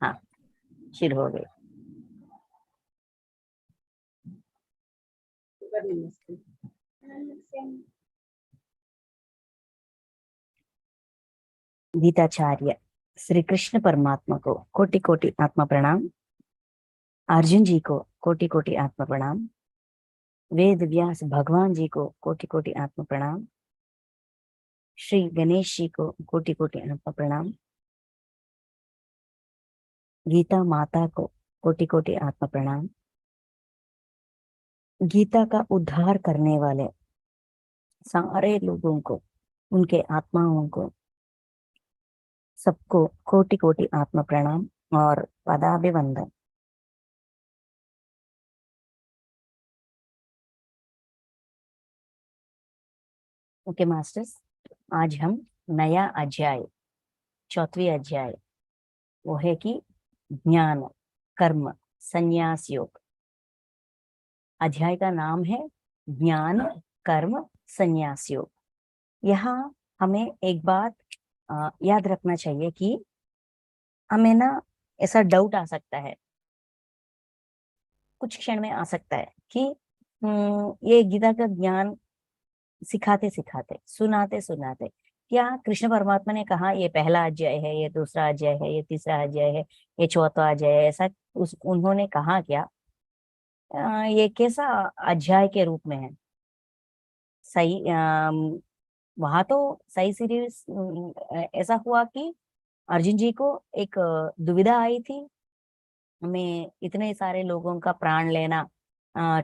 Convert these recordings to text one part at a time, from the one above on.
हाँ, शुरू हो गई। गीताचार्य श्री कृष्ण परमात्मा को कोटि कोटि आत्मा प्रणाम। अर्जुन जी को कोटि कोटि आत्मा प्रणाम। वेद व्यास भगवान जी को कोटि कोटि आत्मा प्रणाम। श्री गणेश जी को कोटि कोटि आत्मा प्रणाम। गीता माता को कोटि कोटि आत्मा प्रणाम। गीता का उद्धार करने वाले सारे लोगों को, उनके आत्माओं को, सबको कोटि कोटि आत्मा प्रणाम और पदाभिवंदन। ओके मास्टर्स, आज हम नया अध्याय, चौथी अध्याय, वो है कि ज्ञान कर्म संन्यास योग। अध्याय का नाम है ज्ञान कर्म संन्यास योग। यहाँ हमें एक बात याद रखना चाहिए कि हमें ना ऐसा डाउट आ सकता है, कुछ क्षण में आ सकता है कि ये गीता का ज्ञान सिखाते सिखाते, सुनाते सुनाते, क्या कृष्ण परमात्मा ने कहा ये पहला अध्याय है, ये दूसरा अध्याय है, ये तीसरा अध्याय है, ये चौथा अध्याय है, ऐसा उन्होंने कहा क्या? ये कैसा अध्याय के रूप में है? सही वहां तो सही सीरीज ऐसा हुआ कि अर्जुन जी को एक दुविधा आई थी, हमें इतने सारे लोगों का प्राण लेना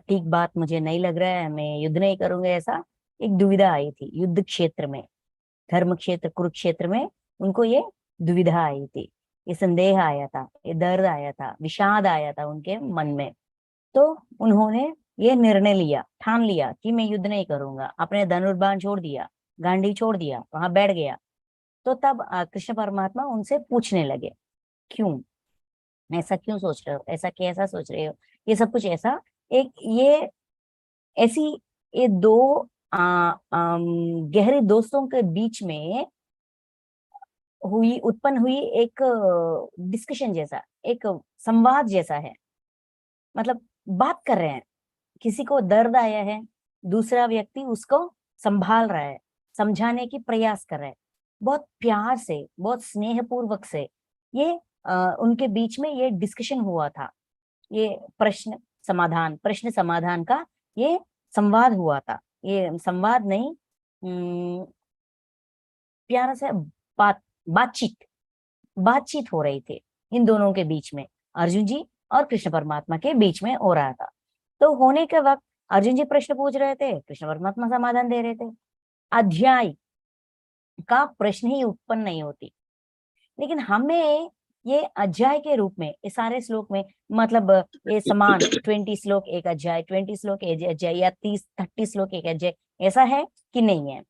ठीक बात मुझे नहीं लग रहा है, मैं युद्ध नहीं करूंगा, ऐसा एक दुविधा आई थी युद्ध क्षेत्र में, धर्म क्षेत्र कुरुक्षेत्र में। उनको ये दुविधा आई थी, ये संदेह आया था, ये दर्द आया था, विषाद आया था उनके मन में। तो उन्होंने ये निर्णय लिया, ठान लिया कि मैं युद्ध नहीं करूंगा, अपने धनुर्बाण छोड़ दिया, गांडी छोड़ दिया, वहां बैठ गया। तो तब कृष्ण परमात्मा उनसे पूछने लगे, क्यों ऐसा, क्यों सोच रहे हो, ऐसा कैसा सोच रहे हो, ये सब कुछ ऐसा, एक ये ऐसी, ये दो गहरे दोस्तों के बीच में उत्पन्न हुई एक डिस्कशन जैसा, एक संवाद जैसा है। मतलब बात कर रहे हैं, किसी को दर्द आया है, दूसरा व्यक्ति उसको संभाल रहा है, समझाने की प्रयास कर रहा है, बहुत प्यार से, बहुत स्नेहपूर्वक से। ये उनके बीच में ये डिस्कशन हुआ था, ये प्रश्न समाधान का ये संवाद हुआ था। ये संवाद नहीं, प्यारा से बातचीत बातचीत हो रही थी इन दोनों के बीच में, अर्जुन जी और कृष्ण परमात्मा के बीच में हो रहा था। तो होने के वक्त अर्जुन जी प्रश्न पूछ रहे थे, कृष्ण परमात्मा समाधान दे रहे थे। अध्याय का प्रश्न ही उत्पन्न नहीं होती, लेकिन हमें ये अध्याय के रूप में, इस सारे श्लोक में, मतलब ये समान 20 श्लोक एक अध्याय, 20 श्लोक एक अध्याय, या 30-30 श्लोक एक अध्याय, ऐसा है कि नहीं है?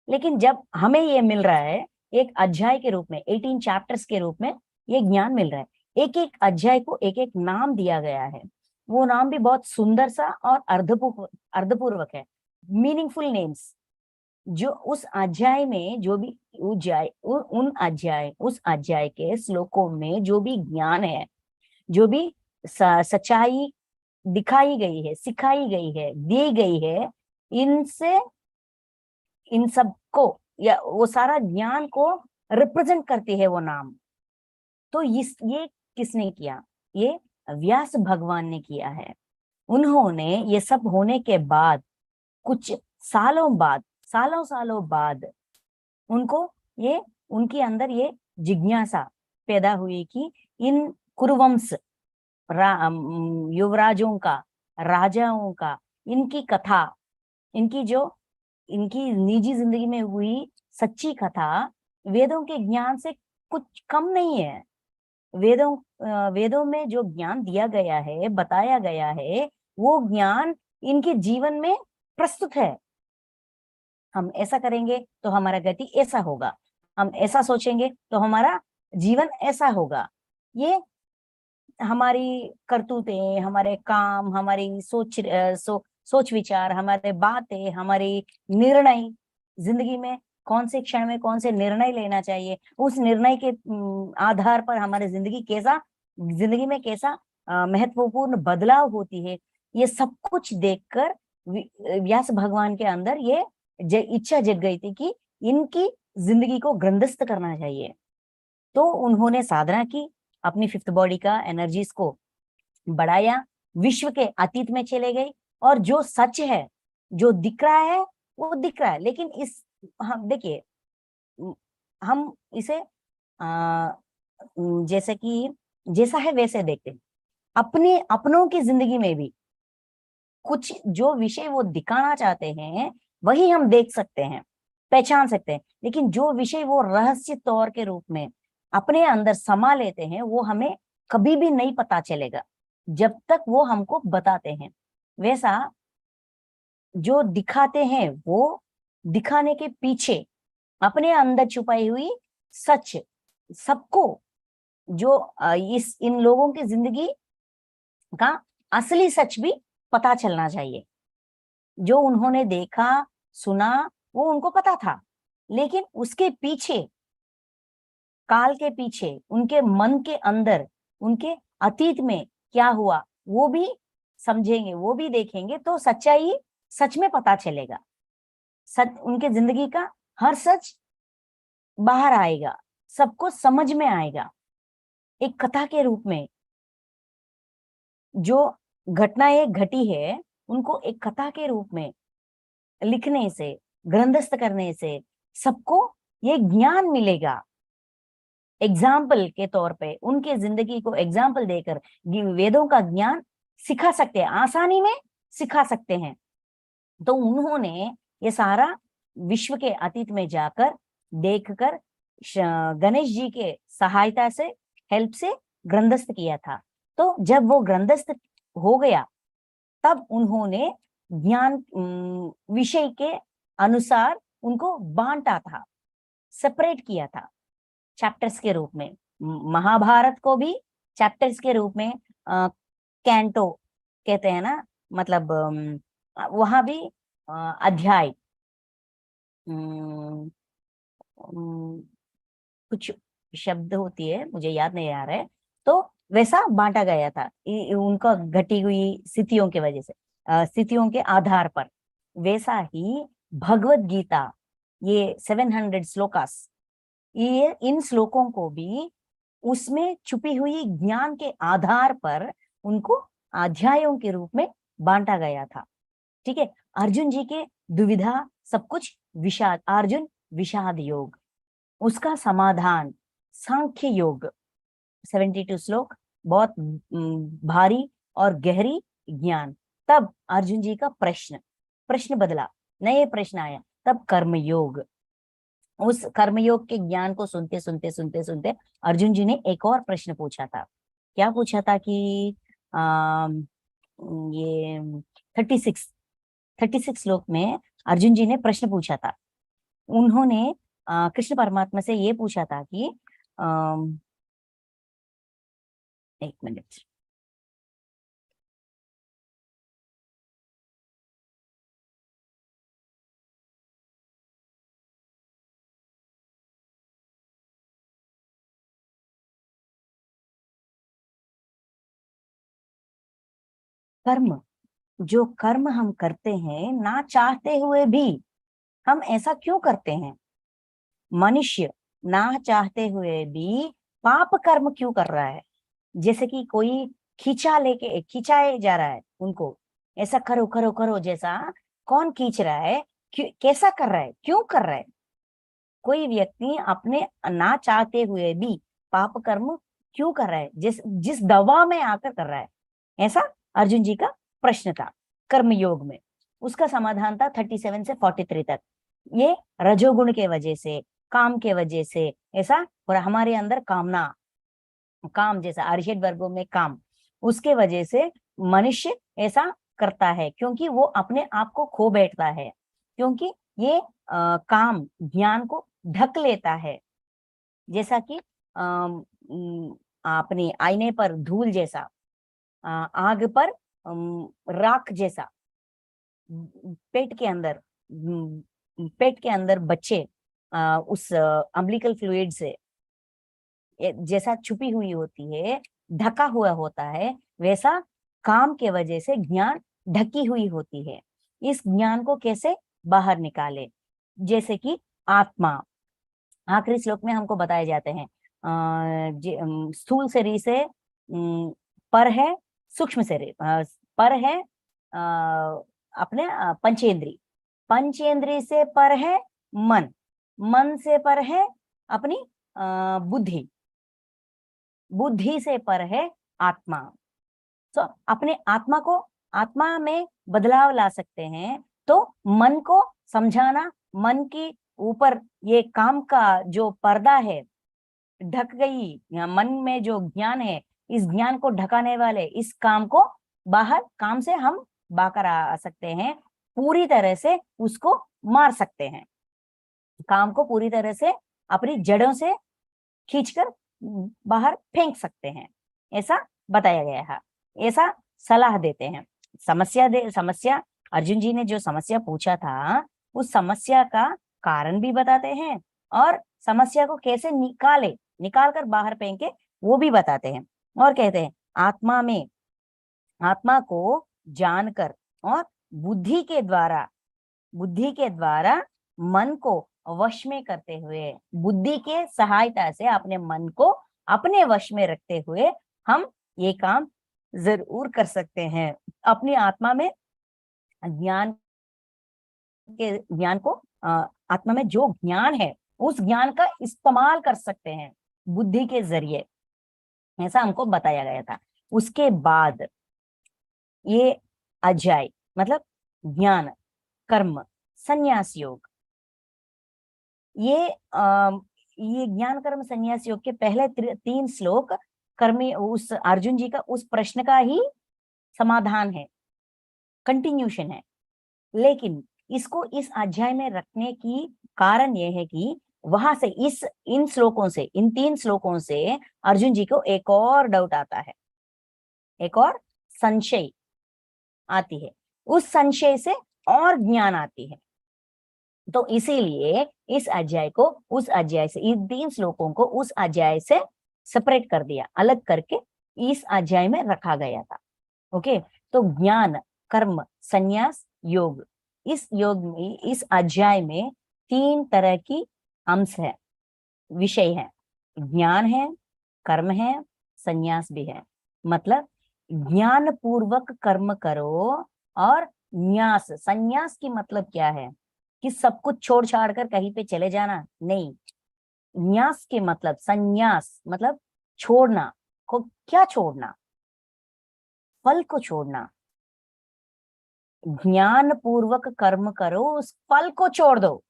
लेकिन जब हमें ये मिल रहा है एक अध्याय के रूप में, 18 चैप्टर्स के रूप में ये ज्ञान मिल रहा है, एक एक अध्याय को एक एक नाम दिया गया है। वो नाम भी बहुत सुंदर सा और अर्धपूर्वक है, मीनिंगफुल नेम्स। जो उस अध्याय में जो भी उस अध्याय के श्लोकों में जो भी ज्ञान है, जो भी सच्चाई दिखाई गई है, सिखाई गई है, दी गई है, इनसे, इन सब को, या वो सारा ज्ञान को रिप्रेजेंट करती है वो नाम। तो ये किसने किया? ये व्यास भगवान ने किया है। उन्होंने ये सब होने के बाद, कुछ सालों सालों बाद उनको ये, उनके अंदर ये जिज्ञासा पैदा हुई कि इन कुरुवंश युवराजों का, राजाओं का, इनकी कथा, इनकी जो इनकी निजी जिंदगी में हुई सच्ची कथा वेदों के ज्ञान से कुछ कम नहीं है। वेदों में जो ज्ञान दिया गया है, बताया गया है, वो ज्ञान इनके जीवन में प्रस्तुत है। हम ऐसा करेंगे तो हमारा गति ऐसा होगा, हम ऐसा सोचेंगे तो हमारा जीवन ऐसा होगा। ये हमारी करतूतें, हमारे काम, हमारी सोच विचार, हमारे बातें, हमारी निर्णय जिंदगी में कौन से क्षण में कौन से निर्णय लेना चाहिए, उस निर्णय के आधार पर हमारे जिंदगी में कैसा महत्वपूर्ण बदलाव होती है, ये सब कुछ देखकर व्यास भगवान के अंदर ये इच्छा जग गई थी कि इनकी जिंदगी को ग्रंथस्थ करना चाहिए। तो उन्होंने साधना की, अपनी फिफ्थ बॉडी का एनर्जीज को बढ़ाया, विश्व के अतीत में चले गए, और जो सच है, जो दिख रहा है वो दिख रहा है। लेकिन इस हम देखिए, हम इसे जैसे कि जैसा है वैसे देखते हैं। अपने अपनों की जिंदगी में भी कुछ जो विषय वो दिखाना चाहते हैं वही हम देख सकते हैं, पहचान सकते हैं। लेकिन जो विषय वो रहस्य तौर के रूप में अपने अंदर समा लेते हैं, वो हमें कभी भी नहीं पता चलेगा जब तक वो हमको बताते हैं। वैसा जो दिखाते हैं, वो दिखाने के पीछे अपने अंदर छुपाई हुई सच सबको, जो इन लोगों की जिंदगी का असली सच भी पता चलना चाहिए। जो उन्होंने देखा सुना वो उनको पता था, लेकिन उसके पीछे, काल के पीछे, उनके मन के अंदर, उनके अतीत में क्या हुआ वो भी समझेंगे, वो भी देखेंगे, तो सच्चाई सच में पता चलेगा। सच, उनके जिंदगी का हर सच बाहर आएगा, सबको समझ में आएगा। एक कथा के रूप में जो घटनाएं घटी है, उनको एक कथा के रूप में लिखने से, ग्रंथस्थ करने से सबको ये ज्ञान मिलेगा। एग्जाम्पल के तौर पे उनके जिंदगी को एग्जाम्पल देकर वेदों का ज्ञान सिखा सकते हैं, आसानी में सिखा सकते हैं। तो उन्होंने ये सारा विश्व के अतीत में जाकर देखकर गणेश जी के सहायता से, हेल्प से ग्रंथस्थ किया था। तो जब वो ग्रंथस्थ हो गया, तब उन्होंने ज्ञान विषय के अनुसार उनको बांटा था, सेपरेट किया था चैप्टर्स के रूप में। महाभारत को भी चैप्टर्स के रूप में कैंटो कहते हैं ना, मतलब वहां भी अध्याय कुछ शब्द होती है, मुझे याद नहीं आ रहा है, तो वैसा बांटा गया था उनका घटी हुई स्थितियों की वजह से, स्थितियों के आधार पर। वैसा ही भगवत गीता, ये 700 श्लोकास, ये इन श्लोकों को भी उसमें छुपी हुई ज्ञान के आधार पर उनको अध्यायों के रूप में बांटा गया था। ठीक है। अर्जुन जी के दुविधा सब कुछ विषाद, अर्जुन विषाद योग, उसका समाधान सांख्य योग, 72 श्लोक, बहुत भारी और गहरी ज्ञान। तब अर्जुन जी का प्रश्न बदला, नए प्रश्न आया, तब कर्मयोग। उस कर्मयोग के ज्ञान को सुनते सुनते सुनते सुनते अर्जुन जी ने एक और प्रश्न पूछा था। क्या पूछा था कि ये 36 श्लोक में अर्जुन जी ने प्रश्न पूछा था। उन्होंने कृष्ण परमात्मा से ये पूछा था कि एक मिनट, कर्म, जो कर्म हम करते हैं ना चाहते हुए भी, हम ऐसा क्यों करते हैं? मनुष्य ना चाहते हुए भी पाप कर्म क्यों कर रहा है? जैसे कि कोई खिंचाए जा रहा है उनको, ऐसा करो करो करो जैसा, कौन खींच रहा है, कैसा कर रहा है, क्यों कर रहा है? कोई व्यक्ति अपने ना चाहते हुए भी पाप कर्म क्यों कर रहा है, जिस जिस दबाव में आकर कर रहा है? ऐसा अर्जुन जी का प्रश्न था कर्म योग में। उसका समाधान था 37 से 43 तक। ये रजोगुण के वजह से, काम के वजह से ऐसा, और हमारे अंदर कामना, काम जैसा अरिषद वर्गों में काम, उसके वजह से मनुष्य ऐसा करता है, क्योंकि वो अपने आप को खो बैठता है, क्योंकि ये काम ज्ञान को ढक लेता है। जैसा कि अपने आईने पर धूल जैसा, आग पर राख जैसा, पेट के अंदर बच्चे उस अम्बिलिकल फ्लूइड से जैसा छुपी हुई होती है, ढका हुआ होता है, वैसा काम के वजह से ज्ञान ढकी हुई होती है। इस ज्ञान को कैसे बाहर निकाले? जैसे कि आत्मा, आखिरी श्लोक में हमको बताए जाते हैं स्थूल शरीर से पर है, सूक्ष्म शरीर पर है, अपने पंचेंद्री, पंचेंद्री से पर है मन, मन से पर है अपनी बुद्धि, बुद्धि से पर है आत्मा। तो अपने आत्मा को, आत्मा में बदलाव ला सकते हैं तो मन को समझाना, मन की ऊपर ये काम का जो पर्दा है ढक गई, या मन में जो ज्ञान है, इस ज्ञान को ढकाने वाले इस काम को बाहर, काम से हम बाहर आ सकते हैं, पूरी तरह से उसको मार सकते हैं, काम को पूरी तरह से अपनी जड़ों से खींचकर बाहर फेंक सकते हैं, ऐसा बताया गया है, ऐसा सलाह देते हैं। समस्या अर्जुन जी ने जो समस्या पूछा था, उस समस्या का कारण भी बताते हैं और समस्या को कैसे निकाल कर बाहर फेंके वो भी बताते हैं। और कहते हैं आत्मा में, आत्मा को जानकर और बुद्धि के द्वारा मन को वश में करते हुए, बुद्धि के सहायता से अपने मन को अपने वश में रखते हुए हम ये काम जरूर कर सकते हैं। अपनी आत्मा में ज्ञान को आत्मा में जो ज्ञान है उस ज्ञान का इस्तेमाल कर सकते हैं बुद्धि के जरिए, ऐसा हमको बताया गया था। उसके बाद ये अध्याय मतलब ज्ञान कर्म संन्यास योग, ये ज्ञान कर्म संन्यास योग के पहले 3 श्लोक कर्मी उस अर्जुन जी का उस प्रश्न का ही समाधान है, कंटिन्यूशन है। लेकिन इसको इस अध्याय में रखने की कारण यह है कि वहां से इन श्लोकों से, इन 3 श्लोकों से अर्जुन जी को एक और डाउट आता है, एक और संशय आती है, उस संशय से और ज्ञान आती है। तो इसीलिए इस अध्याय को उस अध्याय से, इन 3 श्लोकों को उस अध्याय से सेपरेट कर दिया, अलग करके इस अध्याय में रखा गया था। ओके, तो ज्ञान कर्म संन्यास योग, इस योग में, इस अध्याय में 3 तरह की अंश है, विषय है, ज्ञान है, कर्म है, संन्यास भी है। मतलब ज्ञान पूर्वक कर्म करो और न्यास, संन्यास की मतलब क्या है कि सब कुछ छोड़ छाड़ कर कहीं पे चले जाना नहीं, न्यास के मतलब, संन्यास मतलब छोड़ना को, क्या छोड़ना? फल को छोड़ना। ज्ञान पूर्वक कर्म करो, उस फल को छोड़ दो।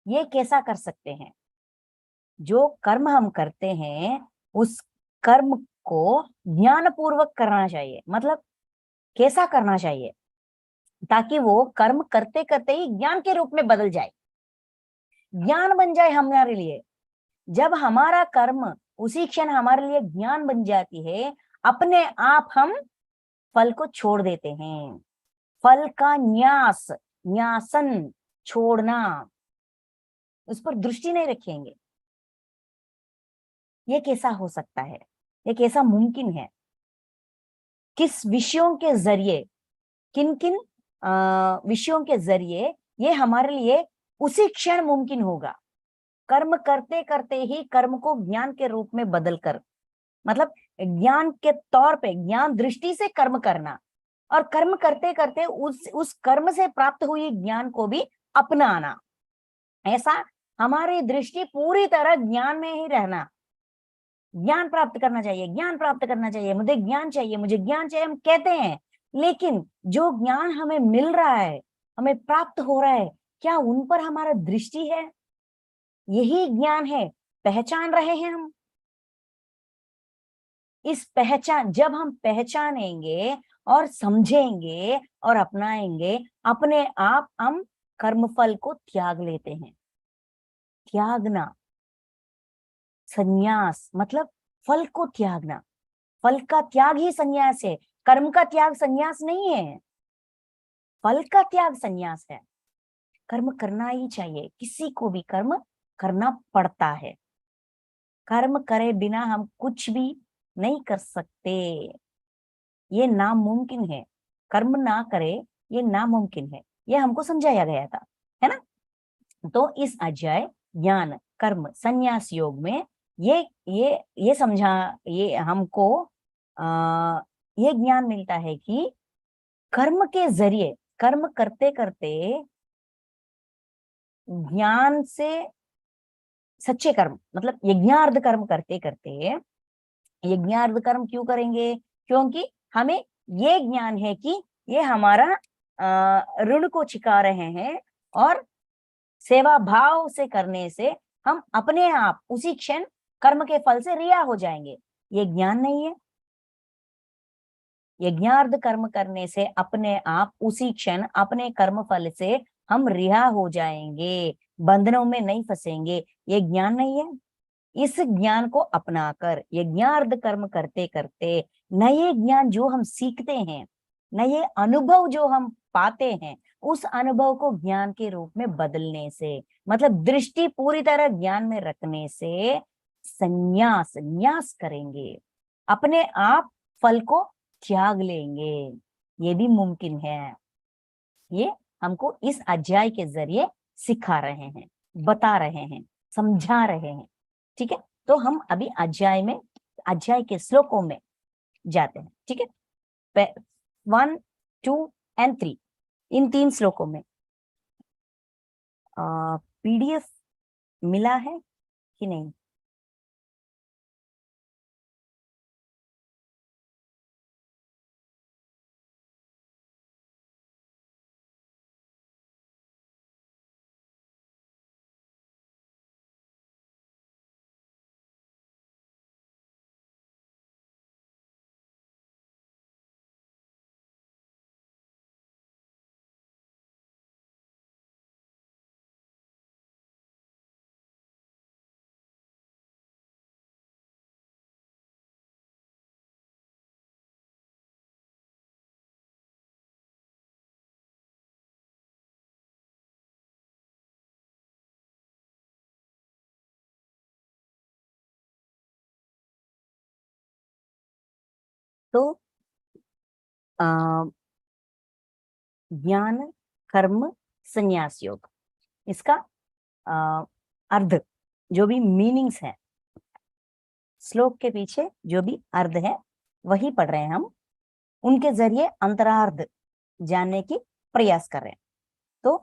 ये कैसा कर सकते हैं? जो कर्म हम करते हैं उस कर्म को ज्ञान पूर्वक करना चाहिए। मतलब कैसा करना चाहिए? ताकि वो कर्म करते करते ही ज्ञान के रूप में बदल जाए, ज्ञान बन जाए हमारे लिए। जब हमारा कर्म उसी क्षण हमारे लिए ज्ञान बन जाती है, अपने आप हम फल को छोड़ देते हैं। फल का न्यास, न्यासन, छोड़ना, उस पर दृष्टि नहीं रखेंगे। ये कैसा हो सकता है? ये कैसा मुमकिन है? किस विषयों के जरिए, किन किन विषयों के जरिए ये हमारे लिए उसी क्षण मुमकिन होगा? कर्म करते करते ही कर्म को ज्ञान के रूप में बदल कर, मतलब ज्ञान के तौर पे, ज्ञान दृष्टि से कर्म करना, और कर्म करते करते उस कर्म से प्राप्त हुई ज्ञान को भी अपनाना। ऐसा हमारी दृष्टि पूरी तरह ज्ञान में ही रहना। ज्ञान प्राप्त करना चाहिए, ज्ञान प्राप्त करना चाहिए, मुझे ज्ञान चाहिए, मुझे ज्ञान चाहिए, हम कहते हैं, लेकिन जो ज्ञान हमें मिल रहा है, हमें प्राप्त हो रहा है, क्या उन पर हमारा दृष्टि है? यही ज्ञान है, पहचान रहे हैं हम। इस पहचान, जब हम पहचानेंगे और समझेंगे और अपनाएंगे, अपने आप हम कर्मफल को त्याग लेते हैं। त्यागना, संन्यास मतलब फल को त्यागना, फल का त्याग ही संन्यास है। कर्म का त्याग संन्यास नहीं है, फल का त्याग संन्यास है। कर्म करना ही चाहिए, किसी को भी कर्म करना पड़ता है। कर्म करे बिना हम कुछ भी नहीं कर सकते, ये नामुमकिन है। कर्म ना करे ये नामुमकिन है, ये हमको समझाया गया था, है ना। तो इस अध्याय ज्ञान कर्म संन्यास योग में ये समझा, ये हमको ये ज्ञान मिलता है कि कर्म के जरिए, कर्म करते करते ज्ञान से, सच्चे कर्म मतलब यज्ञार्थ कर्म करते करते, यज्ञार्थ कर्म क्यों करेंगे? क्योंकि हमें ये ज्ञान है कि ये हमारा ऋण को चुका रहे हैं, और सेवा भाव से करने से हम अपने आप उसी क्षण कर्म के फल से रिहा हो जाएंगे। ये ज्ञान नहीं है। यज्ञार्थ कर्म करने से अपने आप उसी क्षण अपने कर्म फल से हम रिहा हो जाएंगे, बंधनों में नहीं फंसेंगे, ये ज्ञान नहीं है। इस ज्ञान को अपनाकर यज्ञार्थ कर्म करते करते नए ज्ञान जो हम सीखते हैं, नए अनुभव जो हम पाते हैं, उस अनुभव को ज्ञान के रूप में बदलने से, मतलब दृष्टि पूरी तरह ज्ञान में रखने से संन्यास, न्यास करेंगे, अपने आप फल को त्याग लेंगे। ये भी मुमकिन है। ये हमको इस अध्याय के जरिए सिखा रहे हैं, बता रहे हैं, समझा रहे हैं। ठीक है, तो हम अभी अध्याय के श्लोकों में जाते हैं। ठीक है, 1, 2 और 3, इन 3 श्लोकों में पीडीएफ मिला है कि नहीं? तो आ, ज्ञान कर्म संन्यास योग, इसका आ, अर्थ, जो भी मीनिंग्स है, श्लोक के पीछे जो भी अर्थ है वही पढ़ रहे हैं हम, उनके जरिए अंतरार्थ जानने की प्रयास कर रहे हैं। तो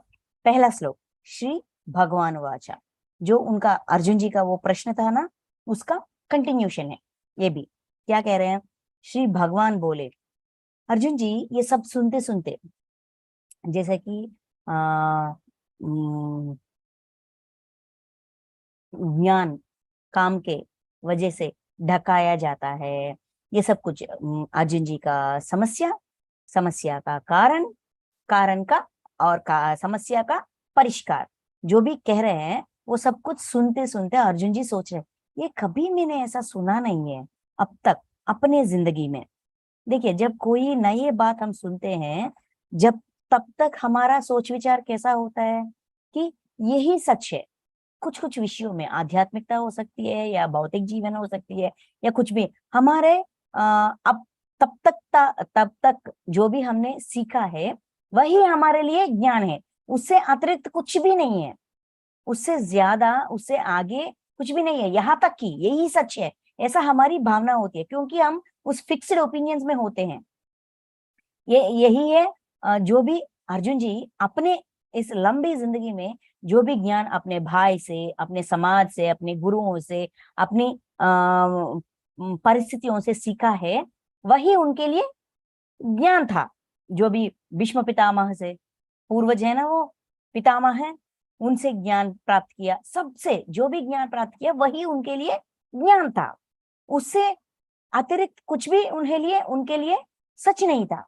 पहला श्लोक श्री भगवान वाचा, जो उनका अर्जुन जी का वो प्रश्न था ना, उसका कंटिन्यूशन है। ये भी क्या कह रहे हैं? श्री भगवान बोले, अर्जुन जी ये सब सुनते सुनते, जैसे कि ज्ञान काम के वजह से ढकाया जाता है, ये सब कुछ अर्जुन जी का समस्या, समस्या का कारण, कारण का, और समस्या का परिष्कार, जो भी कह रहे हैं वो सब कुछ सुनते सुनते अर्जुन जी सोच रहे हैं, ये कभी मैंने ऐसा सुना नहीं है अब तक अपने जिंदगी में। देखिए, जब कोई नई बात हम सुनते हैं, जब तब तक हमारा सोच विचार कैसा होता है कि यही सच है। कुछ कुछ विषयों में आध्यात्मिकता हो सकती है, या भौतिक जीवन हो सकती है, या कुछ भी हमारे अब तब तक जो भी हमने सीखा है वही हमारे लिए ज्ञान है, उससे अतिरिक्त कुछ भी नहीं है, उससे ज्यादा, उससे आगे कुछ भी नहीं है, यहाँ तक कि यही सच है, ऐसा हमारी भावना होती है, क्योंकि हम उस फिक्स्ड ओपिनियंस में होते हैं। यही है जो भी अर्जुन जी अपने इस लंबी जिंदगी में जो भी ज्ञान अपने भाई से, अपने समाज से, अपने गुरुओं से, अपनी परिस्थितियों से सीखा है, वही उनके लिए ज्ञान था। जो भी भीष्म पितामह से, पूर्वज है ना वो, पितामह है, उनसे ज्ञान प्राप्त किया, सबसे जो भी ज्ञान प्राप्त किया वही उनके लिए ज्ञान था, उससे अतिरिक्त कुछ भी उनके लिए सच नहीं था।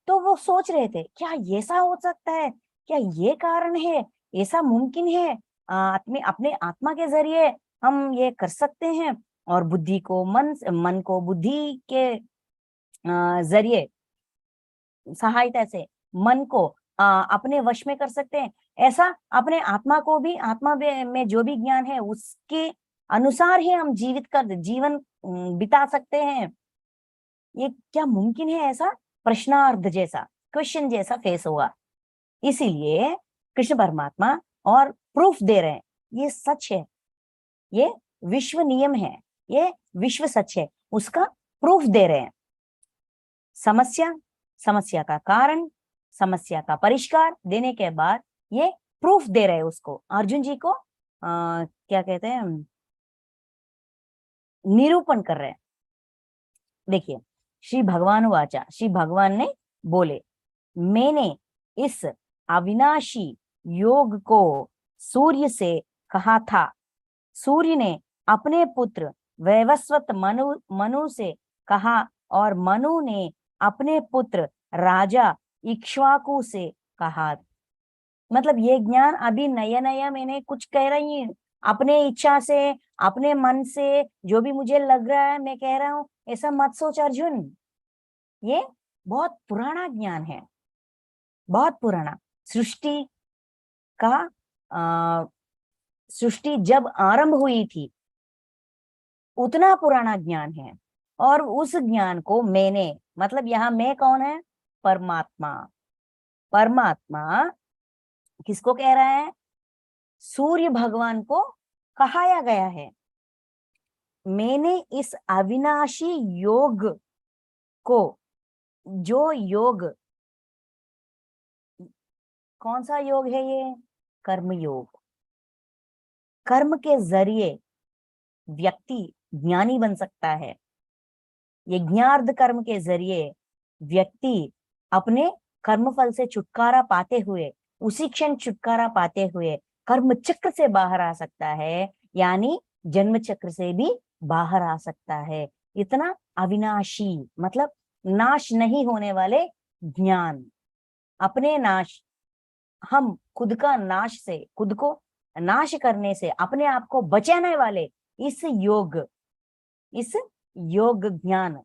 तो वो सोच रहे थे क्या ये ऐसा हो सकता है, क्या ये कारण है, ऐसा मुमकिन है, अपने आत्मा के जरिए हम ये कर सकते हैं, और बुद्धि को, मन को बुद्धि के जरिए, सहायता से मन को अपने वश में कर सकते हैं, ऐसा अपने आत्मा को भी, आत्मा में जो भी ज्ञान है उसके अनुसार ही हम जीवन बिता सकते हैं। ये क्या मुमकिन है? ऐसा प्रश्नार्थ जैसा, क्वेश्चन जैसा फेस होगा। इसीलिए कृष्ण परमात्मा और प्रूफ दे रहे हैं, ये सच है, ये विश्व नियम है, ये विश्व सच है, उसका प्रूफ दे रहे हैं। समस्या, समस्या का कारण, समस्या का परिष्कार देने के बाद ये प्रूफ दे रहे हैं उसको, अर्जुन जी को क्या कहते हैं, निरूपण कर रहे हैं। देखिए, श्री भगवान वाचा, श्री भगवान ने बोले, मैंने इस अविनाशी योग को सूर्य से कहा था। सूर्य ने अपने पुत्र वैवस्वत मनु से कहा और मनु ने अपने पुत्र राजा इक्ष्वाकु से कहा। मतलब ये ज्ञान अभी नया नया मैंने कुछ कह रही हूँ, अपने इच्छा से, अपने मन से, जो भी मुझे लग रहा है मैं कह रहा हूँ, ऐसा मत सोच अर्जुन। ये बहुत पुराना ज्ञान है, बहुत पुराना। सृष्टि का सृष्टि जब आरंभ हुई थी उतना पुराना ज्ञान है। और उस ज्ञान को मैंने, मतलब यहाँ मैं कौन है? परमात्मा। परमात्मा किसको कह रहा है? सूर्य भगवान को कहाया गया है। मैंने इस अविनाशी योग को, जो योग, कौन सा योग है ये? कर्म योग। कर्म के जरिए व्यक्ति ज्ञानी बन सकता है। यज्ञार्थ कर्म के जरिए व्यक्ति अपने कर्मफल से छुटकारा पाते हुए, उसी क्षण छुटकारा पाते हुए कर्म चक्र से बाहर आ सकता है, यानी जन्म चक्र से भी बाहर आ सकता है। इतना अविनाशी, मतलब नाश नहीं होने वाले ज्ञान, अपने नाश, हम खुद का नाश से, खुद को नाश करने से अपने आप को बचाने वाले इस योग, इस योग ज्ञान,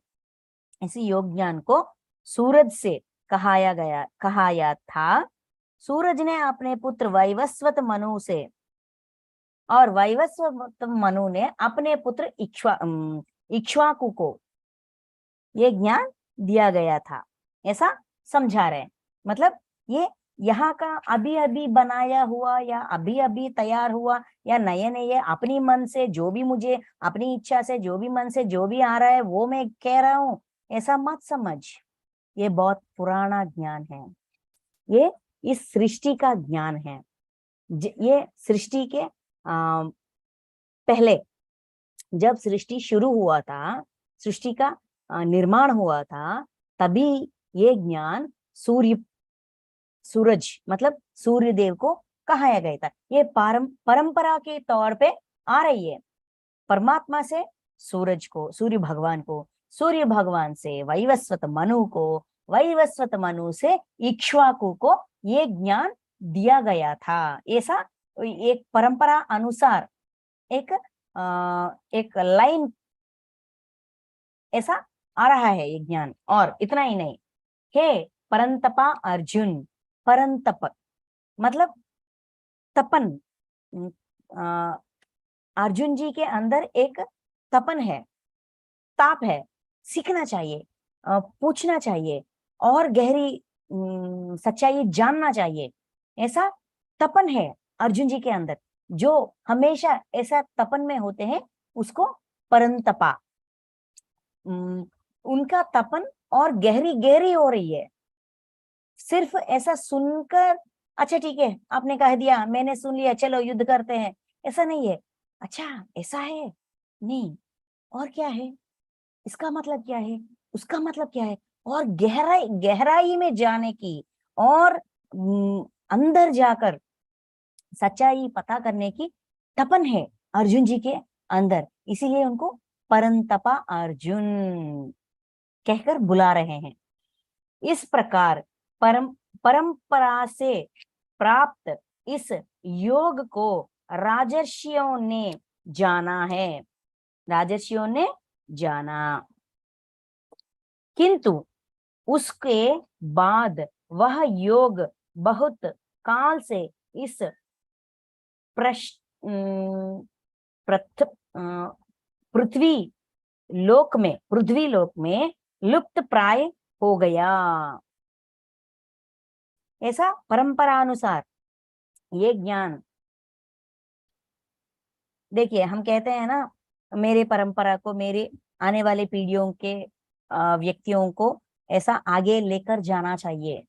इस योग ज्ञान को सूरज से कहाया था। सूरज ने अपने पुत्र वैवस्वत मनु से, और वैवस्वत मनु ने अपने पुत्र इक्ष्वाकु को ये ज्ञान दिया गया था, ऐसा समझा रहे हैं। मतलब ये यहाँ का अभी अभी बनाया हुआ, या अभी अभी तैयार हुआ, या नए नए अपनी मन से जो भी, मुझे अपनी इच्छा से जो भी, मन से जो भी आ रहा है वो मैं कह रहा हूँ, ऐसा मत समझ। ये बहुत पुराना ज्ञान है, ये इस सृष्टि का ज्ञान है। ये सृष्टि के पहले जब सृष्टि शुरू हुआ था, सृष्टि का निर्माण हुआ था, तभी ये ज्ञान सूरज, मतलब सूर्य देव को कहाया गया था। ये परंपरा के तौर पे आ रही है। परमात्मा से सूरज को, सूर्य भगवान को, सूर्य भगवान से वैवस्वत मनु को, वैवस्वत मनु से इक्ष्वाकु को ये ज्ञान दिया गया था। ऐसा एक परंपरा अनुसार एक लाइन ऐसा आ रहा है ये ज्ञान। और इतना ही नहीं, हे परंतपा अर्जुन, परंतप मतलब तपन, अर्जुन जी के अंदर एक तपन है, ताप है, सीखना चाहिए, पूछना चाहिए, और गहरी सच्चाई जानना चाहिए, ऐसा तपन है अर्जुन जी के अंदर। जो हमेशा ऐसा तपन में होते हैं उसको परंतपा, उनका तपन और गहरी गहरी हो रही है। सिर्फ ऐसा सुनकर, अच्छा ठीक है आपने कह दिया, मैंने सुन लिया, चलो युद्ध करते हैं, ऐसा नहीं है। अच्छा ऐसा है, नहीं, और क्या है, इसका मतलब क्या है, उसका मतलब क्या है, और गहराई गहराई में जाने की, और अंदर जाकर सच्चाई पता करने की तपन है अर्जुन जी के अंदर। इसीलिए उनको परंतपा अर्जुन कहकर बुला रहे हैं। इस प्रकार परंपरा से प्राप्त इस योग को राजर्षियों ने जाना है, राजर्षियों ने जाना, किंतु उसके बाद वह योग बहुत काल से इस पृथ्वी लोक में लुप्त प्राय हो गया। ऐसा परंपरानुसार ये ज्ञान, देखिए हम कहते हैं ना, मेरे परंपरा को, मेरे आने वाले पीढ़ियों के व्यक्तियों को ऐसा आगे लेकर जाना चाहिए,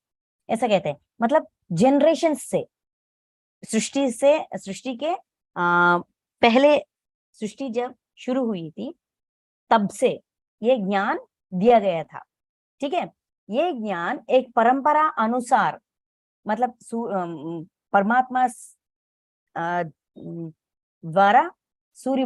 ऐसा कहते हैं। मतलब जनरेशन से, सृष्टि के पहले, सृष्टि जब शुरू हुई थी तब से ये ज्ञान दिया गया था। ठीक है, ये ज्ञान एक परंपरा अनुसार, मतलब परमात्मा द्वारा सूर्य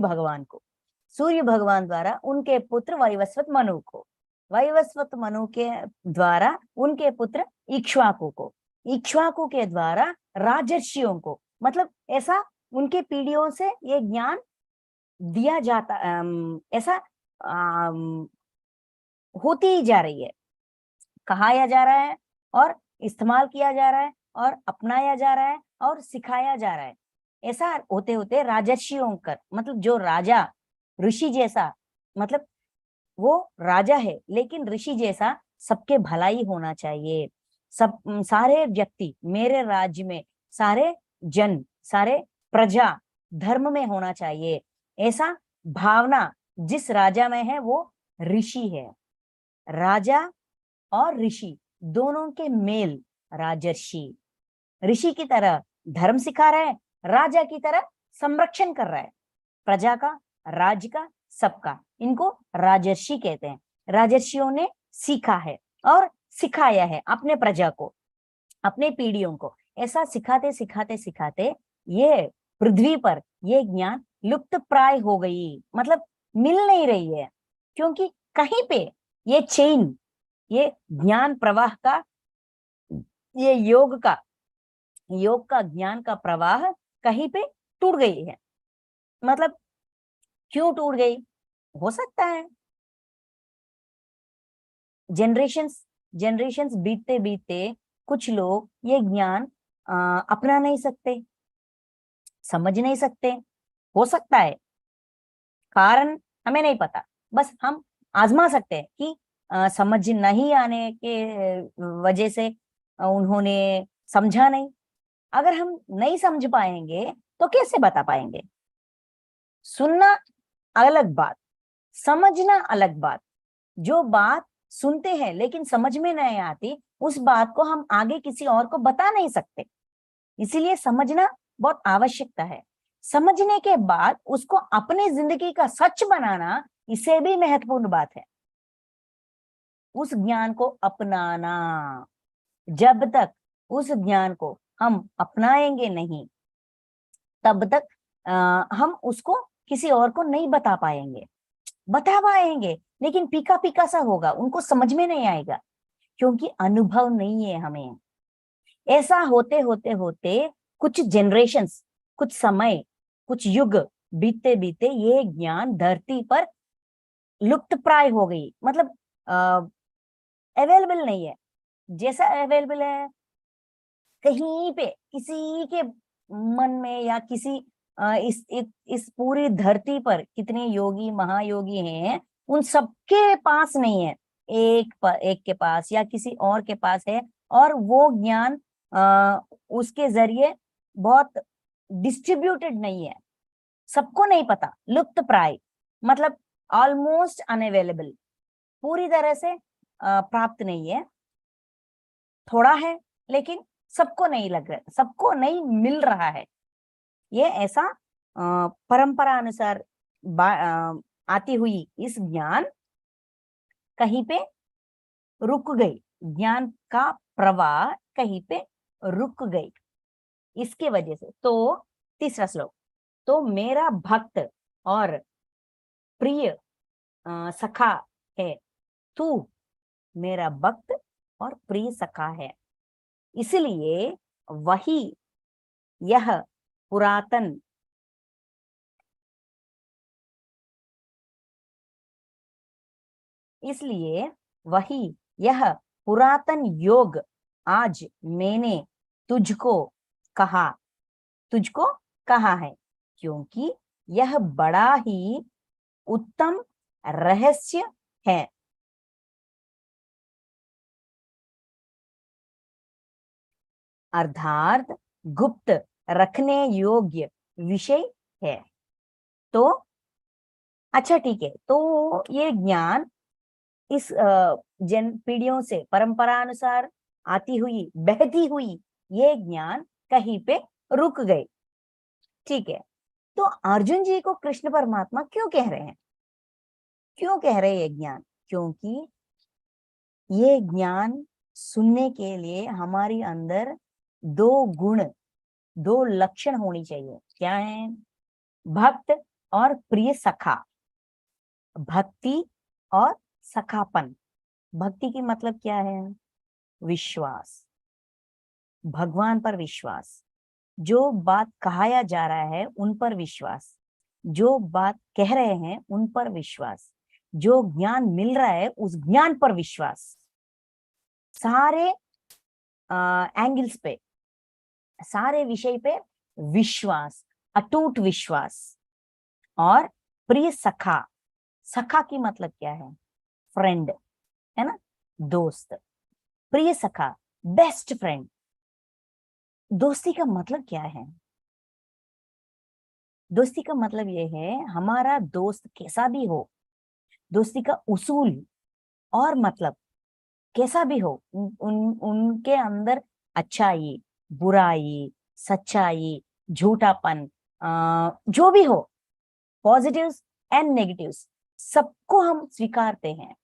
भगवान द्वारा उनके पुत्र वैवस्वत मनु को, वैवस्वत मनु के द्वारा उनके पुत्र इक्ष्वाकु को, इक्ष्वाकु के द्वारा राजर्षियों को, मतलब ऐसा उनके पीढ़ियों से ये ज्ञान दिया जाता, ऐसा होती ही जा रही है, कहाया जा रहा है और इस्तेमाल किया जा रहा है और अपनाया जा रहा है और सिखाया जा रहा है। ऐसा होते होते राजर्षियों का, मतलब जो राजा ऋषि जैसा, मतलब वो राजा है लेकिन ऋषि जैसा सबके भलाई होना चाहिए, सब सारे व्यक्ति मेरे राज्य में, सारे जन, सारे प्रजा धर्म में होना चाहिए, ऐसा भावना जिस राजा में है वो ऋषि है। राजा और ऋषि दोनों के मेल राजर्षि, ऋषि की तरह धर्म सिखा रहा है, राजा की तरह संरक्षण कर रहा है प्रजा का, राज्य का, सबका। इनको राजर्षि कहते हैं। राजर्षियों ने सीखा है और सिखाया है अपने प्रजा को, अपने पीढ़ियों को। ऐसा सिखाते सिखाते सिखाते ये पृथ्वी पर ये ज्ञान लुप्त प्राय हो गई, मतलब मिल नहीं रही है, क्योंकि कहीं पे ये चेन, ये ज्ञान प्रवाह का, ये योग का ज्ञान का प्रवाह कहीं पे टूट गई है। मतलब क्यों टूट गई? हो सकता है जनरेशंस बीतते बीतते कुछ लोग ये ज्ञान अपना नहीं सकते, समझ नहीं सकते, हो सकता है, कारण हमें नहीं पता। बस हम आजमा सकते हैं कि समझ नहीं आने के वजह से उन्होंने समझा नहीं। अगर हम नहीं समझ पाएंगे तो कैसे बता पाएंगे? सुनना अलग बात, समझना अलग बात। जो बात सुनते हैं लेकिन समझ में नहीं आती, उस बात को हम आगे किसी और को बता नहीं सकते। इसीलिए समझना बहुत आवश्यकता है। समझने के बाद उसको अपनी जिंदगी का सच बनाना, इसे भी महत्वपूर्ण बात है। उस ज्ञान को अपनाना, जब तक उस ज्ञान को हम अपनाएंगे नहीं तब तक हम उसको किसी और को नहीं बता पाएंगे लेकिन पीका पीका सा होगा, उनको समझ में नहीं आएगा, क्योंकि अनुभव नहीं है हमें। ऐसा होते होते होते कुछ जनरेशंस, कुछ समय, कुछ युग बीतते बीतते ये ज्ञान धरती पर लुप्त प्राय हो गई, मतलब अवेलेबल नहीं है। जैसा अवेलेबल है कहीं पे किसी के मन में, या किसी इस पूरी धरती पर कितने योगी महायोगी हैं, उन सबके पास नहीं है। एक के पास या किसी और के पास है, और वो ज्ञान उसके जरिए बहुत डिस्ट्रीब्यूटेड नहीं है, सबको नहीं पता, लुप्त प्राय, मतलब ऑलमोस्ट अनअवेलेबल, पूरी तरह से प्राप्त नहीं है, थोड़ा है लेकिन सबको नहीं लग रहा, सबको नहीं मिल रहा है। ये ऐसा परंपरा अनुसार आती हुई इस ज्ञान कहीं पे रुक गई, ज्ञान का प्रवाह कहीं पे रुक गई, इसके वजह से। तो तीसरा श्लोक, तो मेरा भक्त और प्रिय सखा है तू, मेरा भक्त और प्रिय सखा है, इसलिए वही यह पुरातन इसलिए वही यह पुरातन योग आज मैंने तुझको कहा तुझको कहा है, क्योंकि यह बड़ा ही उत्तम रहस्य है। अर्थात गुप्त रखने योग्य विषय है। तो अच्छा ठीक है, तो ये ज्ञान इस जन पीढ़ियों से परंपरानुसार आती हुई बहती हुई ये ज्ञान कहीं पे रुक गई। ठीक है, तो अर्जुन जी को कृष्ण परमात्मा क्यों कह रहे हैं, क्यों कह रहे हैं ये ज्ञान? क्योंकि ये ज्ञान सुनने के लिए हमारी अंदर दो गुण, दो लक्षण होनी चाहिए। क्या है? भक्त और प्रिय सखा। भक्ति और सखापन। भक्ति की मतलब क्या है? विश्वास, भगवान पर विश्वास, जो बात कहाया जा रहा है उन पर विश्वास, जो बात कह रहे हैं उन पर विश्वास, जो ज्ञान मिल रहा है उस ज्ञान पर विश्वास, सारे एंगल्स पे, सारे विषय पे विश्वास, अटूट विश्वास। और प्रिय सखा, सखा की मतलब क्या है? फ्रेंड, है ना, दोस्त। प्रिय सखा, बेस्ट फ्रेंड। दोस्ती का मतलब क्या है? दोस्ती का मतलब ये है हमारा दोस्त कैसा भी हो, दोस्ती का उसूल और मतलब कैसा भी हो, उनके अंदर अच्छाई, बुराई, सच्चाई, झूठापन, जो भी हो, पॉजिटिव्स एंड नेगेटिव्स, सबको हम स्वीकारते हैं।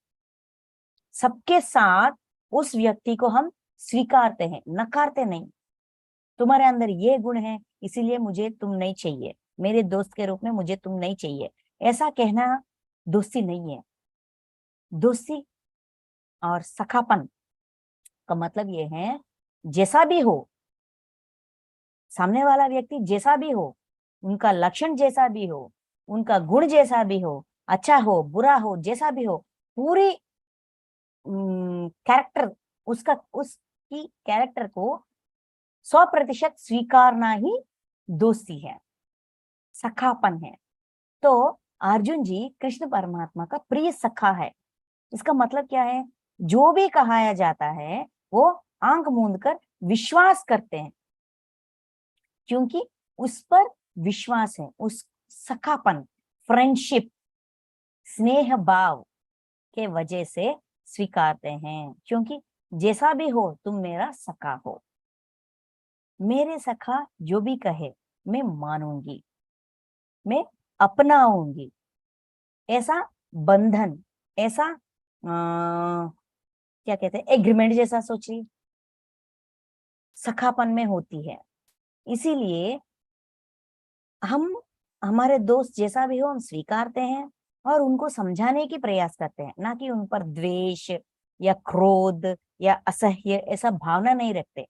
सबके साथ उस व्यक्ति को हम स्वीकारते हैं, नकारते नहीं। तुम्हारे अंदर ये गुण है इसीलिए मुझे तुम नहीं चाहिए, मेरे दोस्त के रूप में मुझे तुम नहीं चाहिए, ऐसा कहना दोस्ती नहीं है। दोस्ती और सखापन का मतलब ये है जैसा भी हो, सामने वाला व्यक्ति जैसा भी हो, उनका लक्षण जैसा भी हो, उनका गुण जैसा भी हो, अच्छा हो बुरा हो, जैसा भी हो, पूरी कैरेक्टर, उसका उसकी कैरेक्टर को 100% स्वीकारना ही दोस्ती है, सखापन है। तो अर्जुन जी कृष्ण परमात्मा का प्रिय सखा है। इसका मतलब क्या है? जो भी कहाया जाता है वो आंख मूंद कर विश्वास करते हैं, क्योंकि उस पर विश्वास है, उस सखापन, फ्रेंडशिप, स्नेह भाव के वजह से स्वीकारते हैं। क्योंकि जैसा भी हो तुम मेरा सखा हो, मेरे सखा जो भी कहे मैं मानूंगी, मैं अपनाऊंगी। ऐसा बंधन, ऐसा क्या कहते हैं, एग्रीमेंट जैसा सोचिए, सखापन में होती है। इसीलिए हम, हमारे दोस्त जैसा भी हो हम स्वीकारते हैं और उनको समझाने की प्रयास करते हैं, ना कि उन पर द्वेष या क्रोध या असह्य ऐसा भावना नहीं रखते।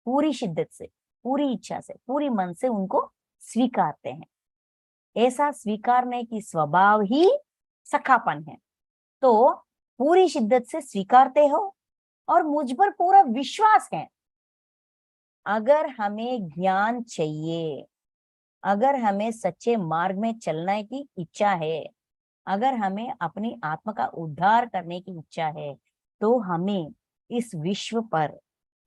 पूरी शिद्दत से, पूरी इच्छा से, पूरी मन से उनको स्वीकारते हैं। ऐसा स्वीकारने की स्वभाव ही सखापन है। तो पूरी शिद्दत से स्वीकारते हो और मुझ पर पूरा विश्वास है। अगर हमें ज्ञान चाहिए, अगर हमें सच्चे मार्ग में चलने की इच्छा है, अगर हमें अपनी आत्मा का उद्धार करने की इच्छा है, तो हमें इस विश्व पर,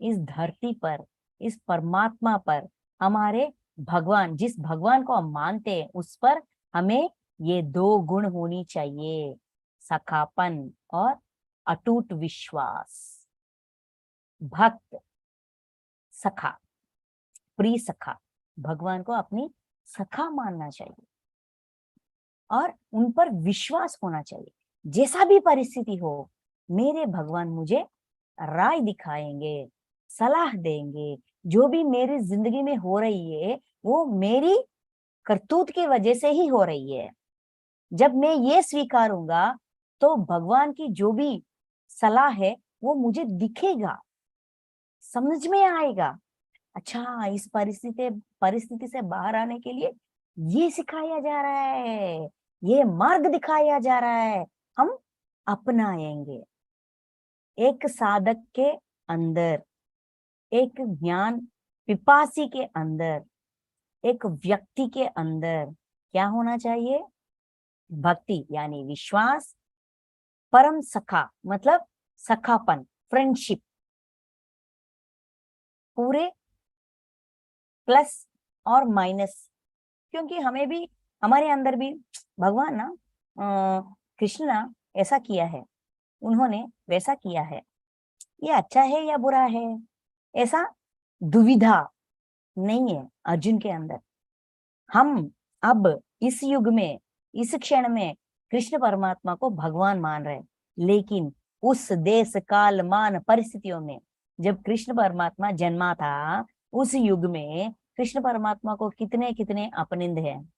इस धरती पर, इस परमात्मा पर, हमारे भगवान, जिस भगवान को हम मानते हैं उस पर हमें ये दो गुण होनी चाहिए, सखापन और अटूट विश्वास। भक्त सखा, प्रिय सखा, भगवान को अपनी सखा मानना चाहिए और उन पर विश्वास होना चाहिए। जैसा भी परिस्थिति हो, मेरे भगवान मुझे राय दिखाएंगे, सलाह देंगे। जो भी मेरी जिंदगी में हो रही है वो मेरी करतूत की वजह से ही हो रही है। जब मैं ये स्वीकारूंगा तो भगवान की जो भी सलाह है वो मुझे दिखेगा, समझ में आएगा। अच्छा, इस परिस्थिति से बाहर आने के लिए ये सिखाया जा रहा है, ये मार्ग दिखाया जा रहा है, हम अपनाएंगे। एक साधक के अंदर, एक ज्ञान पिपासी के अंदर एक व्यक्ति के अंदर क्या होना चाहिए? भक्ति यानी विश्वास, परम सखा मतलब सखापन, फ्रेंडशिप, पूरे प्लस और माइनस। क्योंकि हमें भी, हमारे अंदर भी भगवान ना, कृष्ण ना ऐसा किया है, उन्होंने वैसा किया है, ये अच्छा है या बुरा है, ऐसा दुविधा नहीं है अर्जुन के अंदर। हम अब इस युग में, इस क्षण में कृष्ण परमात्मा को भगवान मान रहे, लेकिन उस देश काल मान परिस्थितियों में जब कृष्ण परमात्मा जन्मा था, उस युग में कृष्ण परमात्मा को कितने कितने अपनिंद हैं,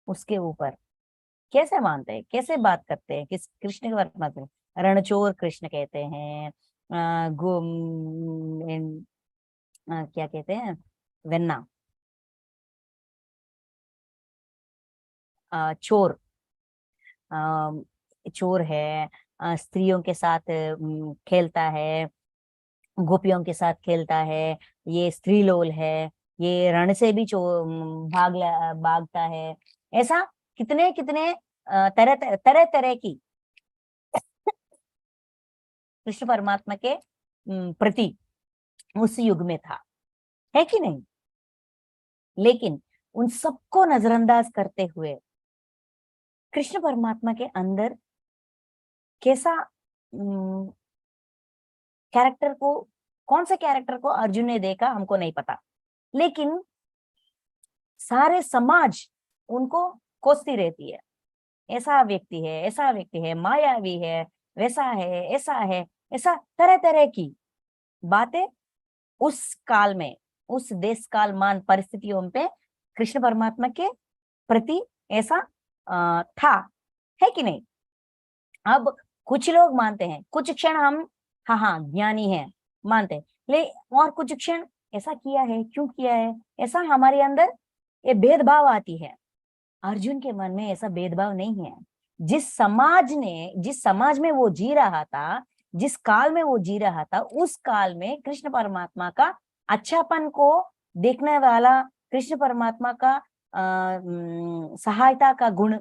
उसके ऊपर कैसे मानते हैं, कैसे बात करते हैं किस कृष्ण के परमात्मा? रणचोर कृष्ण कहते हैं, क्या कहते हैं, वेन्ना, चोर, अ, चोर है, स्त्रियों के साथ खेलता है, गोपियों के साथ खेलता है, ये स्त्रीलोल है, ये रण से भी भागता है। ऐसा कितने कितने तरह तरह तरह की कृष्ण परमात्मा के प्रति उस युग में था, है कि नहीं? लेकिन उन सबको नजरअंदाज करते हुए कृष्ण परमात्मा के अंदर कैसा कैरेक्टर को, कौन से कैरेक्टर को अर्जुन ने देखा हमको नहीं पता, लेकिन सारे समाज उनको कोसती रहती है, ऐसा व्यक्ति है, ऐसा व्यक्ति है, मायावी है, वैसा है, ऐसा है, ऐसा तरह तरह की बातें उस काल में, उस देश काल मान परिस्थितियों पे कृष्ण परमात्मा के प्रति ऐसा था, है कि नहीं? अब कुछ लोग मानते हैं, कुछ क्षण हम हाँ हाँ ज्ञानी है मानते हैं, ले और कुछ क्षण ऐसा किया है, क्यों किया है, ऐसा हमारे अंदर ये भेदभाव आती है। अर्जुन के मन में ऐसा भेदभाव नहीं है। जिस समाज में वो जी रहा था, जिस काल में वो जी रहा था, उस काल में कृष्ण परमात्मा का अच्छापन को देखने वाला, कृष्ण परमात्मा का सहायता का गुण,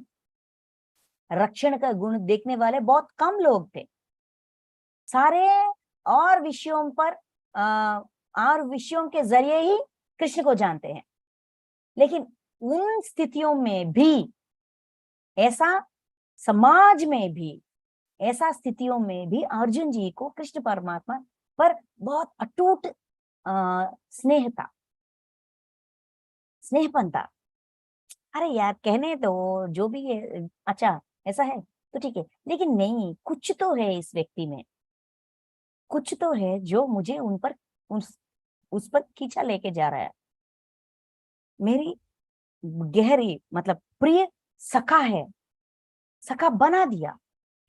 रक्षण का गुण देखने वाले बहुत कम लोग थे। सारे और विषयों पर और विषयों के जरिए ही कृष्ण को जानते हैं। लेकिन उन स्थितियों में भी, ऐसा समाज में भी, ऐसा स्थितियों में भी अर्जुन जी को कृष्ण परमात्मा पर बहुत अटूट स्नेह था, स्नेहपन था। अरे यार कहने दो, जो भी है अच्छा, ऐसा है तो ठीक है, लेकिन नहीं, कुछ तो है इस व्यक्ति में, कुछ तो है जो मुझे उन पर, उस पर खींचा लेके जा रहा है। मेरी गहरी मतलब प्रिय सखा है, सखा बना दिया,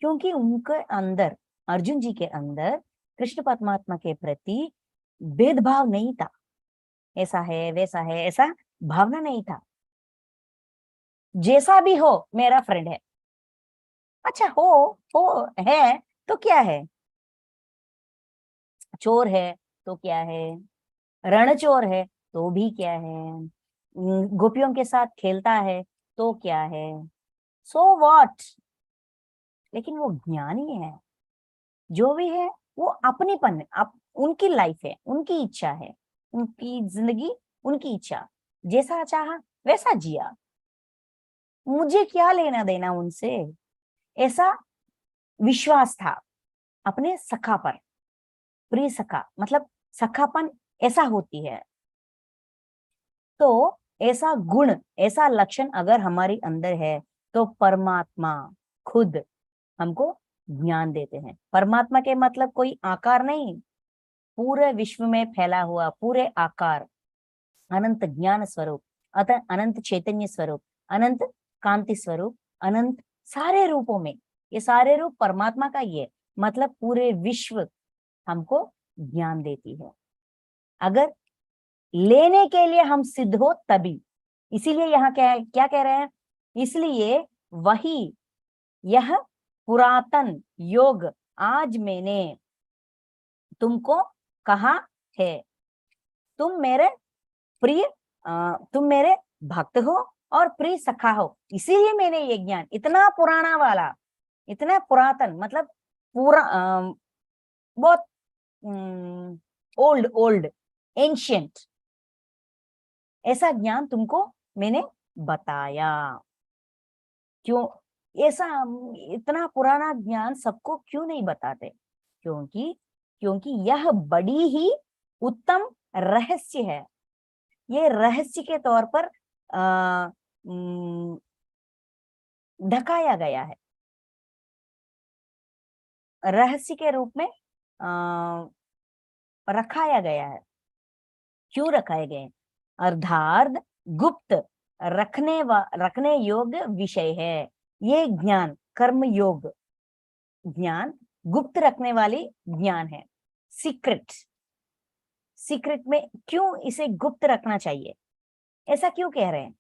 क्योंकि उनके अंदर, अर्जुन जी के अंदर कृष्ण परमात्मा के प्रति भेदभाव नहीं था, ऐसा है वैसा है ऐसा भावना नहीं था। जैसा भी हो मेरा फ्रेंड है, अच्छा हो है तो क्या है, चोर है तो क्या है, रणचोर है तो भी क्या है, गोपियों के साथ खेलता है तो क्या है, सो व्हाट। लेकिन वो ज्ञानी है, जो भी है वो अपनीपन, उनकी लाइफ है, उनकी इच्छा है, उनकी जिंदगी, उनकी इच्छा, जैसा चाहा वैसा जिया, मुझे क्या लेना देना उनसे, ऐसा विश्वास था अपने सखा पर। प्रिय सखा मतलब सखापन ऐसा होती है। तो ऐसा गुण, ऐसा लक्षण अगर हमारी अंदर है, तो परमात्मा खुद हमको ज्ञान देते हैं। परमात्मा के मतलब कोई आकार नहीं, पूरे विश्व में फैला हुआ पूरे आकार, अनंत ज्ञान स्वरूप, अतः अनंत चैतन्य स्वरूप, अनंत कांति स्वरूप, अनंत सारे रूपों में, ये सारे रूप परमात्मा का ही है, मतलब पूरे विश्व हमको ज्ञान देती है, अगर लेने के लिए हम सिद्ध हो तभी। इसीलिए यहाँ क्या कह रहे हैं, इसलिए वही यह पुरातन योग आज मैंने तुमको कहा है, तुम मेरे प्रिय, तुम मेरे भक्त हो और प्रिय सखा हो। इसीलिए मैंने ये ज्ञान इतना पुराना वाला, इतना पुरातन, मतलब पूरा बहुत ओल्ड ओल्ड एंशियंट, ऐसा ज्ञान तुमको मैंने बताया। क्यों ऐसा इतना पुराना ज्ञान सबको क्यों नहीं बताते? क्योंकि क्योंकि यह बड़ी ही उत्तम रहस्य है। ये रहस्य के तौर पर ढकाया गया है, रहस्य के रूप में रखाया गया है। क्यों रखाए गए? अर्थात गुप्त रखने योग्य विषय है ये ज्ञान। कर्म योग ज्ञान गुप्त रखने वाली ज्ञान है। सीक्रेट, सीक्रेट में क्यों इसे गुप्त रखना चाहिए? ऐसा क्यों कह रहे हैं?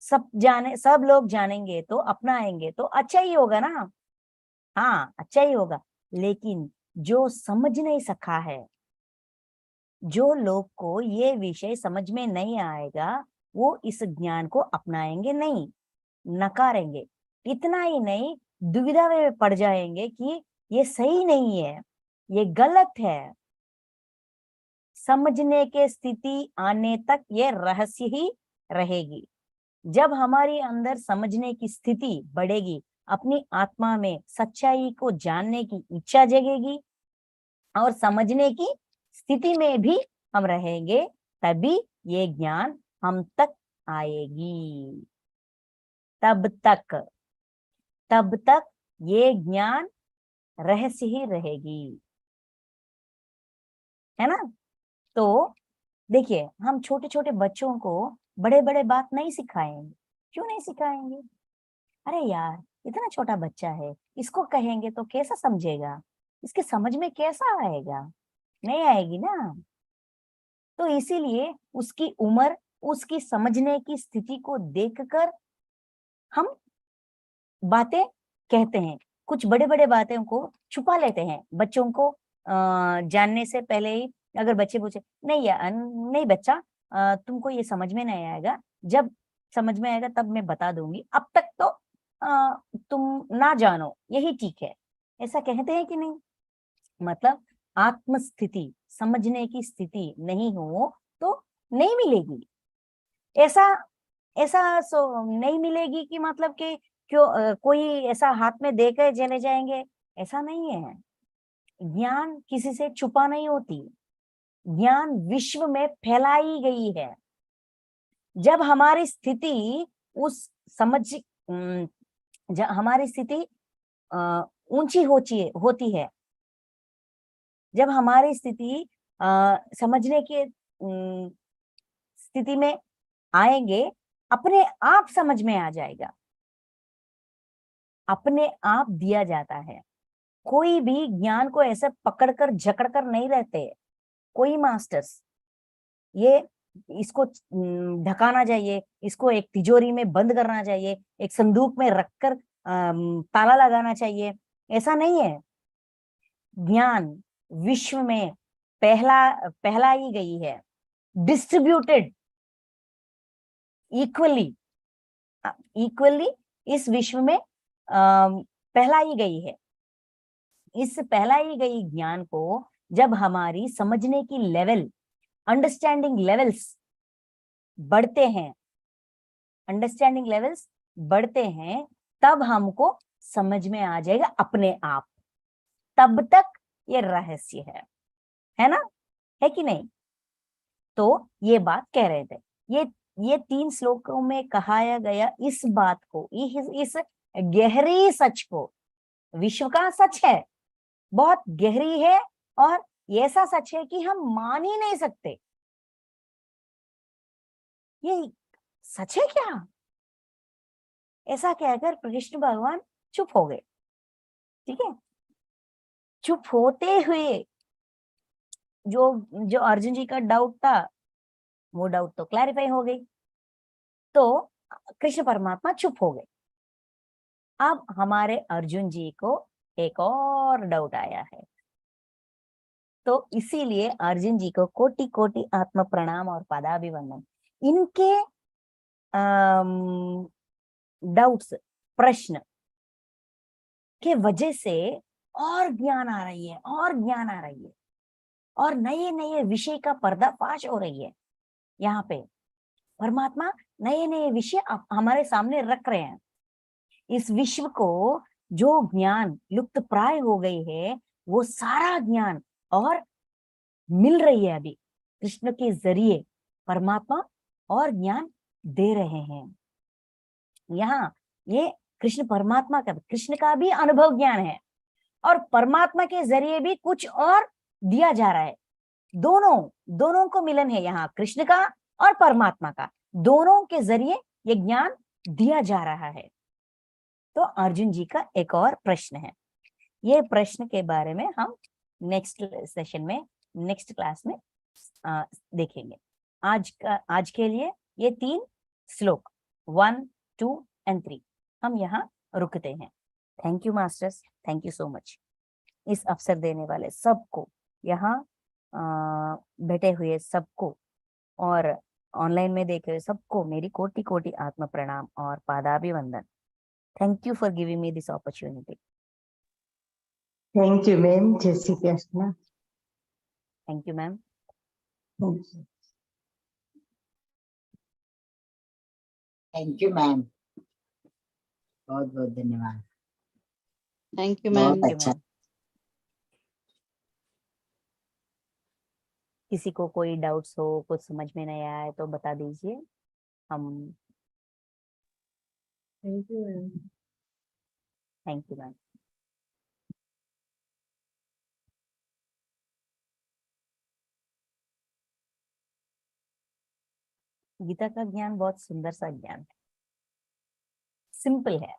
सब लोग जानेंगे तो अपनाएंगे तो अच्छा ही होगा ना। हाँ, अच्छा ही होगा, लेकिन जो समझ नहीं सका है, जो लोग को ये विषय समझ में नहीं आएगा, वो इस ज्ञान को अपनाएंगे नहीं, नकारेंगे। इतना ही नहीं, दुविधा में पड़ जाएंगे कि ये सही नहीं है, ये गलत है। समझने के स्थिति आने तक ये रहस्य ही रहेगी। जब हमारी अंदर समझने की स्थिति बढ़ेगी, अपनी आत्मा में सच्चाई को जानने की इच्छा जगेगी और समझने की स्थिति में भी हम रहेंगे, तभी ये ज्ञान हम तक आएगी। तब तक ये ज्ञान रहस्य ही रहेगी, है ना। तो देखिए, हम छोटे छोटे बच्चों को बड़े बड़े बात नहीं सिखाएंगे। क्यों नहीं सिखाएंगे? अरे यार, इतना छोटा बच्चा है, इसको कहेंगे तो कैसा समझेगा, इसके समझ में कैसा आएगा? नहीं आएगी ना। तो इसीलिए उसकी उम्र, उसकी समझने की स्थिति को देखकर हम बातें कहते हैं। कुछ बड़े बड़े बातें को छुपा लेते हैं बच्चों को जानने से पहले ही। अगर बच्चे पूछे, नहीं यार, नहीं बच्चा, तुमको ये समझ में नहीं आएगा, जब समझ में आएगा तब मैं बता दूंगी, अब तक तो तुम ना जानो, यही ठीक है। ऐसा कहते हैं कि नहीं? मतलब आत्म स्थिति, समझने की स्थिति नहीं हो तो नहीं मिलेगी। ऐसा ऐसा नहीं मिलेगी कि मतलब कि क्यों कोई ऐसा हाथ में देकर चले जाएंगे, ऐसा नहीं है। ज्ञान किसी से छुपा नहीं होती, ज्ञान विश्व में फैलाई गई है। जब हमारी स्थिति उस समझ हमारी स्थिति ऊंची होती है, जब हमारी स्थिति समझने की स्थिति में आएंगे, अपने आप समझ में आ जाएगा, अपने आप दिया जाता है। कोई भी ज्ञान को ऐसे पकड़कर जकड़कर नहीं रहते। कोई मास्टर्स ये इसको ढकाना चाहिए, इसको एक तिजोरी में बंद करना चाहिए, एक संदूक में रखकर ताला लगाना चाहिए, ऐसा नहीं है। ज्ञान विश्व में पहलाई गई है, डिस्ट्रीब्यूटेड इक्वली, इक्वली इस विश्व में पहलाई गई है। इस पहलाई गई ज्ञान को जब हमारी समझने की लेवल, अंडरस्टैंडिंग लेवल्स बढ़ते हैं, अंडरस्टैंडिंग लेवल्स बढ़ते हैं, तब हमको समझ में आ जाएगा अपने आप। तब तक ये रहस्य है ना, है कि नहीं? तो ये बात कह रहे थे। ये 3 श्लोकों में कहाया गया इस बात को, इस गहरी सच को, विश्व का सच है, बहुत गहरी है, और ऐसा सच है कि हम मान ही नहीं सकते। ये सच है क्या? ऐसा कहकर कृष्ण भगवान चुप हो गए। ठीक है, चुप होते हुए जो जो अर्जुन जी का डाउट था, वो डाउट तो क्लैरिफाई हो गई। तो कृष्ण परमात्मा चुप हो गए। अब हमारे अर्जुन जी को एक और डाउट आया है। तो इसीलिए अर्जुन जी को कोटि कोटि आत्म प्रणाम और पदाभिवंदन। इनके डाउट्स, प्रश्न के वजह से और ज्ञान आ रही है, और ज्ञान आ रही है, और नए नए विषय का पर्दाफाश हो रही है। यहाँ पे परमात्मा नए नए विषय हमारे सामने रख रहे हैं। इस विश्व को जो ज्ञान लुप्त प्राय हो गई है, वो सारा ज्ञान और मिल रही है। अभी कृष्ण के जरिए परमात्मा और ज्ञान दे रहे हैं। यहाँ ये कृष्ण परमात्मा का, कृष्ण का भी अनुभव ज्ञान है और परमात्मा के जरिए भी कुछ और दिया जा रहा है। दोनों को मिलन है यहाँ, कृष्ण का और परमात्मा का, दोनों के जरिए ये ज्ञान दिया जा रहा है। तो अर्जुन जी का एक और प्रश्न है, ये प्रश्न के बारे में हम नेक्स्ट सेशन में, नेक्स्ट क्लास में देखेंगे। आज के लिए ये 3 श्लोक 1, 2 and 3 हम यहाँ रुकते हैं। Thank you masters, thank you so much. इस अवसर देने वाले सबको, यहाँ बैठे हुए सबको और ऑनलाइन में देखे हुए सबको मेरी कोटि कोटि आत्म प्रणाम और पादाभिवंदन। Thank you for giving me this opportunity. Thank you ma'am. जय Shri Krishna. Thank you ma'am. Thank you ma'am, बहुत बहुत धन्यवाद। Thank you ma'am. बहुत अच्छा। किसी को कोई डाउट्स हो, कुछ समझ में नहीं आया है तो बता दीजिए। हम thank you ma'am. Thank you ma'am. Gita का ज्ञान बहुत सुंदर सा ज्ञान है, सिंपल है।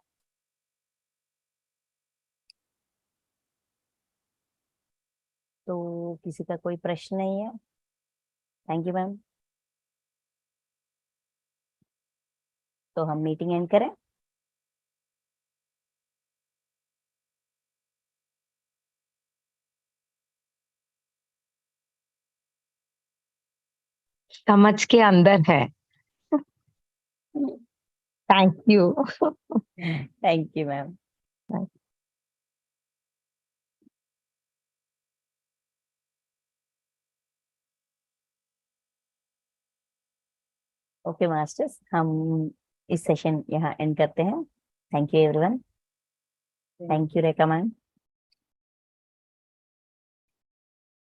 तो किसी का कोई प्रश्न नहीं है? Thank you ma'am. तो हम मीटिंग एंड करें। समझ के अंदर है। Thank you. Thank you ma'am. Okay masters, हम इस सेशन यहाँ एंड करते हैं। Thank you everyone. Thank you Rekha ma'am.